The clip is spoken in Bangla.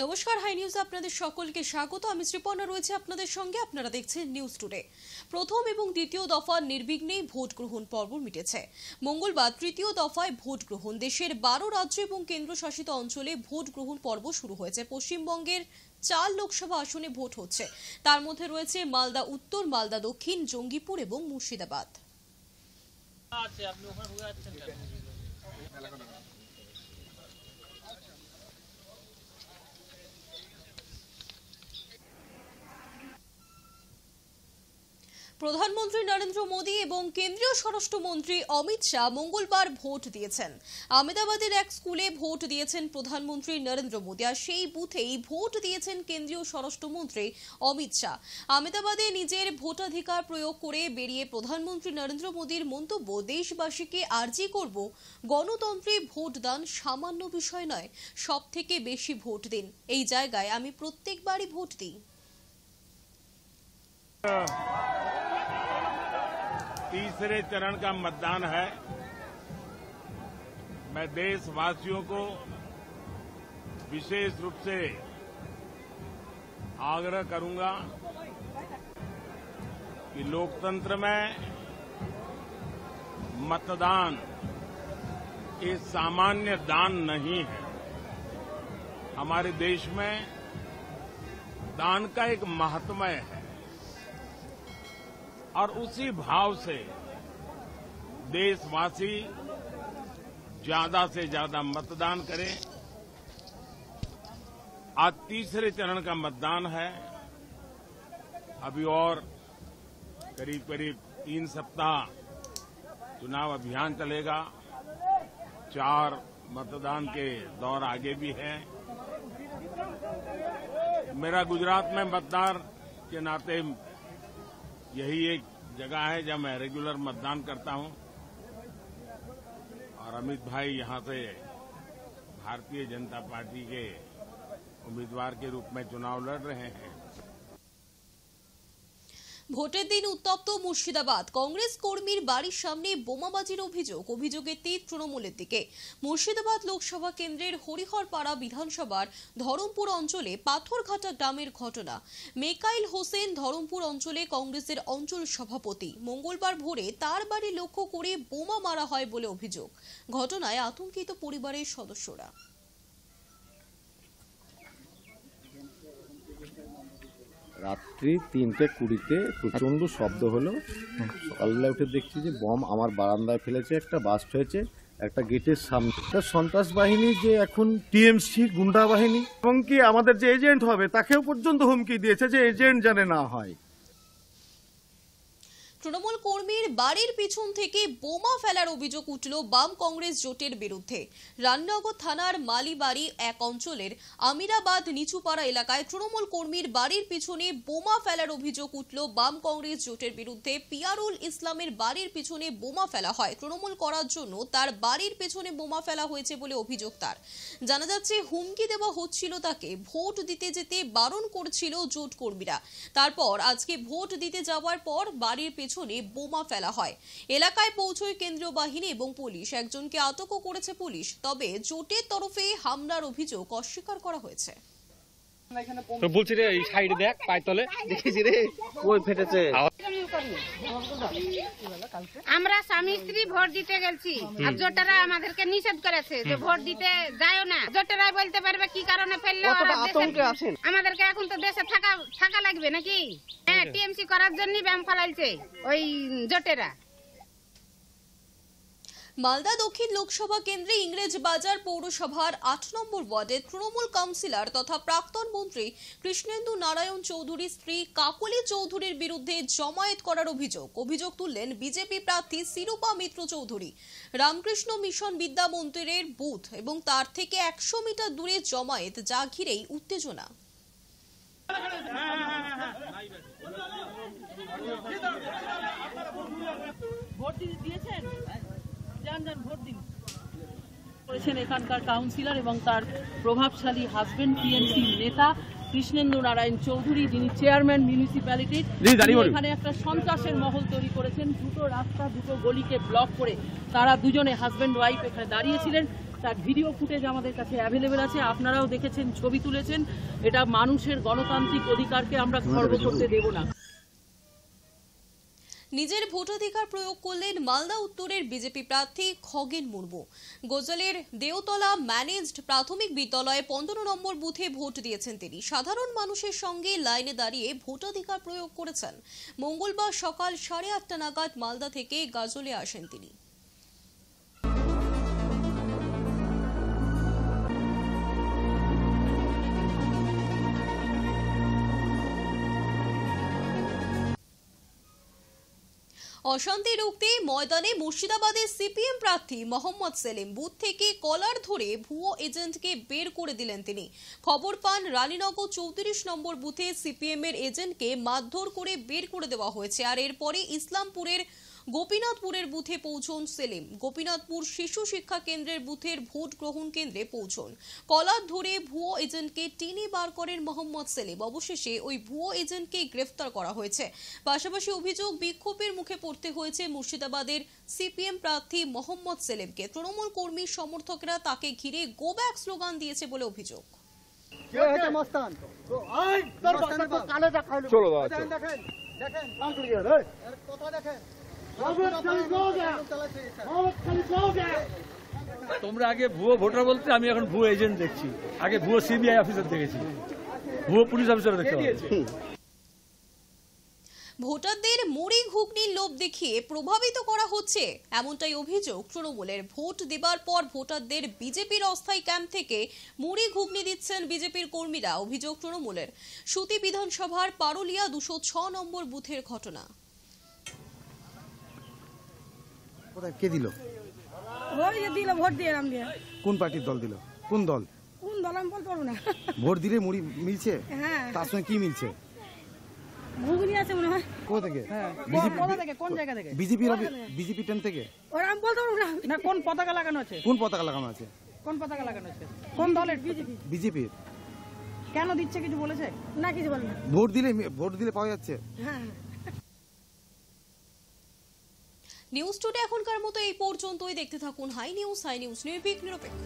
নমস্কার, হাই নিউজে আপনাদের সকলকে স্বাগত। আমি শ্রীপর্ণা রয়েছে আপনাদের সঙ্গে। আপনারা দেখছেন নিউজ টুডে। প্রথম এবং দ্বিতীয় দফার নির্বিঘ্নেই ভোট গ্রহণ পর্ব মিটেছে। মঙ্গলবার তৃতীয় দফায় ভোট গ্রহণ। দেশের 12 রাজ্য এবং কেন্দ্রশাসিত অঞ্চলে ভোট গ্রহণ পর্ব শুরু হয়েছে। পশ্চিমবঙ্গের 4 লোকসভা আসনে ভোট হচ্ছে। তার মধ্যে রয়েছে মালদা উত্তর, মালদা দক্ষিণ, জঙ্গিপুর এবং মুর্শিদাবাদ। প্রধানমন্ত্রী নরেন্দ্র মোদী এবং কেন্দ্রীয় স্বরাষ্ট্রমন্ত্রী অমিত শাহ মঙ্গলবার ভোট দিয়েছেন। আহমেদাবাদের এক স্কুলে ভোট দিয়েছেন প্রধানমন্ত্রী নরেন্দ্র মোদী, আর সেই বুথেই ভোট দিয়েছেন কেন্দ্রীয় স্বরাষ্ট্রমন্ত্রী অমিত শাহ। আহমেদাবাদে নিজের ভোটাধিকার প্রয়োগ করে বেরিয়ে প্রধানমন্ত্রী নরেন্দ্র মোদীর মন্তব্য, দেশবাসীকে আর্জি করব, গণতন্ত্রে ভোটদান সামান্য বিষয় নয়, সব থেকে বেশি ভোট দিন। এই জায়গায় আমি প্রত্যেকবারই ভোট দিই। तीसरे चरण का मतदान है। मैं देशवासियों को विशेष रूप से आग्रह करूंगा कि लोकतंत्र में मतदान ये सामान्य दान नहीं है। हमारे देश में दान का एक महात्म्य है और उसी भाव से देशवासी ज्यादा से ज्यादा मतदान करें। आज तीसरे चरण का मतदान है। अभी और करीब 3 सप्ताह चुनाव अभियान चलेगा। 4 मतदान के दौर आगे भी है। मेरा गुजरात में मतदान के नाते यही एक जगह है जहां मैं रेगुलर मतदान करता हूं और अमित भाई यहां से भारतीय जनता पार्टी के उम्मीदवार के रूप में चुनाव लड़ रहे हैं। ভোটের দিন উত্তপ্ত মুর্শিদাবাদ। কংগ্রেস কর্মীর বাড়ির সামনে বোমাবাজির অভিযোগের তীর তৃণমূলের দিকে। মুর্শিদাবাদ লোকসভা কেন্দ্রের হরিহরপাড়া বিধানসভার ধরমপুর অঞ্চলে পাথরঘাটা গ্রামের ঘটনা। মেকাইল হোসেন ধরমপুর অঞ্চলে কংগ্রেসের অঞ্চল সভাপতি। মঙ্গলবার ভোরে তার বাড়ি লক্ষ্য করে বোমা মারা হয় বলে অভিযোগ। ঘটনায় আতঙ্কিত পরিবারের সদস্যরা। রাত্রি 3:20-তে প্রচন্ড শব্দ হলো। সকালবেলা উঠে দেখছি যে বম আমার বারান্দায় ফেলেছে, একটা বাস্ট হয়েছে একটা গেটের সামনে। সন্ত্রাস বাহিনী যে এখন টিএমসি গুন্ডা বাহিনী, এবং কি আমাদের যে এজেন্ট হবে তাকেও পর্যন্ত হুমকি দিয়েছে যে এজেন্ট জানে না হয়। তৃণমূল কর্মীর বাড়ির পিছন থেকে বোমা ফেলার অভিযোগ উঠল বাম কংগ্রেস জোটের বিরুদ্ধে। রামনগর থানার মালিবাড়ি এক অঞ্চলের আমিরাবাদ নিচুপাড়া এলাকায় তৃণমূল কর্মীর বাড়ির পিছনে বোমা ফেলার অভিযোগ উঠল বাম কংগ্রেস জোটের বিরুদ্ধে। পিয়ারুল ইসলামের বাড়ির পিছনে বোমা ফেলা হয়। তৃণমূল করার জন্য তার বাড়ির পেছনে বোমা ফেলা হয়েছে বলে অভিযোগ তার। জানা যাচ্ছে হুমকি দেওয়া হচ্ছিল তাকে, ভোট দিতে যেতে বারণ করছিল জোট কর্মীরা। তারপর আজকে ভোট দিতে যাওয়ার পর বাড়ির পেছনে বোমা ফেলা হয়। এলাকায় পৌঁছয় কেন্দ্রীয় বাহিনী এবং পুলিশ। একজনকে আটকও করেছে পুলিশ। তবে জোটের তরফে হামলার অভিযোগ অস্বীকার করা হয়েছে। তো বলছি রে, এই সাইডে দেখ, পায়তলে দেখেছি রে, কই ফেটেছে। আমরা স্বামী স্ত্রী ভোট দিতে গেছি, আর জোটেরা আমাদেরকে নিষেধ করেছে যে ভোট দিতে যাও না। জোটেরাই বলতে পারবে কি কারণে ফেললো। আমাদেরকে এখন তো দেশে থাকা লাগবে নাকি? হ্যাঁ, টিএমসি করার জন্য ব্যায়াম ফেলাইছে ওই জোটেরা। মালদা দক্ষিণ লোকসভা কেন্দ্রে ইংরেজ বাজার পৌরসভার 8 নম্বর ওয়ার্ডের তৃণমূল কাউন্সিলর তথা প্রাক্তন মন্ত্রী কৃষ্ণেন্দু নারায়ণ চৌধুরীর স্ত্রী কাকলি চৌধুরীর বিরুদ্ধে জমায়েত করার অভিযোগ তুললেন বিজেপি প্রার্থী শিরূপা মিত্র চৌধুরী। রামকৃষ্ণ মিশন বিদ্যা মন্দিরের বুথ এবং তার থেকে 100 মিটার দূরে জমায়েত, যা ঘিরেই উত্তেজনা। এখানকার কাউন্সিলর এবং তার প্রভাবশালী হাজবেন্ড টিএমসি নেতা কৃষ্ণেন্দু নারায়ণ চৌধুরী, যিনি চেয়ারম্যান মিউনিসিপ্যালিটির, এখানে একটা সন্ত্রাসের মহল তৈরি করেছেন। দুটো রাস্তা, দুটো গলিকে ব্লক করে তারা দুজনে হাজবেন্ড ওয়াইফ এখানে দাঁড়িয়েছিলেন। তার ভিডিও ফুটেজ আমাদের কাছে অ্যাভেলেবেল আছে, আপনারাও দেখেছেন, ছবি তুলেছেন। এটা মানুষের গণতান্ত্রিক অধিকারকে আমরা খর্ব করতে দেব না। নিজের ভোটাধিকার প্রয়োগ করলেন মালদা উত্তরের বিজেপি প্রার্থী খগেন মুর্মু। গজলের দেওতলা ম্যানেজড প্রাথমিক বিদ্যালয়ে 15 নম্বর বুথে ভোট দিয়েছেন তিনি। সাধারণ মানুষের সঙ্গে লাইনে দাঁড়িয়ে ভোটাধিকার প্রয়োগ করেছেন। মঙ্গলবার সকাল 8:30 নাগাদ মালদা থেকে গাজলে আসেন তিনি। অশান্তি রুখতে ময়দানে মুর্শিদাবাদের সিপিএম প্রার্থী মোহাম্মদ সেলিম। বুথ থেকে কলার ধরে ভুয়ো এজেন্টকে বের করে দিলেন তিনি। খবর পান রানীনগর 34 নম্বর বুথে সিপিএম এর এজেন্টকে মারধর করে বের করে দেওয়া হয়েছে। আর এরপরে ইসলামপুরের গোপীনাথপুরের বুথে পৌঁছন সেলিম। গোপীনাথপুর শিশু শিক্ষা কেন্দ্রের বুথের ভোট গ্রহণ কেন্দ্রে পৌঁছন। কলার ধরে ভুয়ো এজেন্টকে টেনে বার করেন মোহাম্মদ সেলিম। অবশেষে ওই ভুয়ো এজেন্টকে গ্রেফতার করা হয়েছে। পাশাপাশি অভিযোগ, বিক্ষোভের মুখে পড়তে হয়েছে মুর্শিদাবাদের সিপিএম প্রার্থী মোহাম্মদ সেলিমকে। তৃণমূল কর্মী সমর্থকরা তাকে ঘিরে গো ব্যাক স্লোগান দিয়েছে বলে অভিযোগ। তোমরা আগে ভুয়ো ভোটার বলতে, আমি এখন ভুয়ো এজেন্ট দেখছি। আগে ভুয়ো সিবিআই অফিসার দেখেছি, ভুয়ো পুলিশ অফিসার দেখতে পাচ্ছি। ভোটারদের মুড়ি ঘুগনির লোভ দেখিয়ে প্রভাবিত করা হচ্ছে, এমনটাই অভিযোগ তৃণমূলের। ভোট দেবার পর ভোটারদের বিজেপির অস্থায়ী ক্যাম্প থেকে মুড়ি ঘুগনি দিচ্ছেন বিজেপির কর্মীরা। অভিযোগ তৃণমূলের। সুতি বিধানসভার পারুলিয়া 206 নম্বর বুথের ঘটনা। কে দিল? দিল ভোট দিয়ে নাম দিয়ে। কোন পার্টির দল দিল? কোন দল? কোন দল আমি বলতে পারবো না। ভোট দিলে মুড়ি মিলছে? হ্যাঁ। তার সঙ্গে কি মিলছে? ঘুগনি আছে মনে হয়। কোথা থেকে? কোথা থেকে? কোন জায়গা থেকে? বিজেপি টেন থেকে? ওরা আমি বলতে পারবো না। না, কোন পতাকা লাগানো আছে? কোন পতাকা লাগানো আছে? কোন পতাকা লাগানো আছে? কোন দলের? বিজেপির। কেন দিচ্ছে কিছু বলেছে? না, কিছু বলবো না। ভোট দিলে পাওয়া যাচ্ছে? হ্যাঁ। নিউজ টুডে এখনকার মতো এই পর্যন্তই। দেখতে থাকুন হাই নিউজ নির্ভীক নিরপেক্ষ।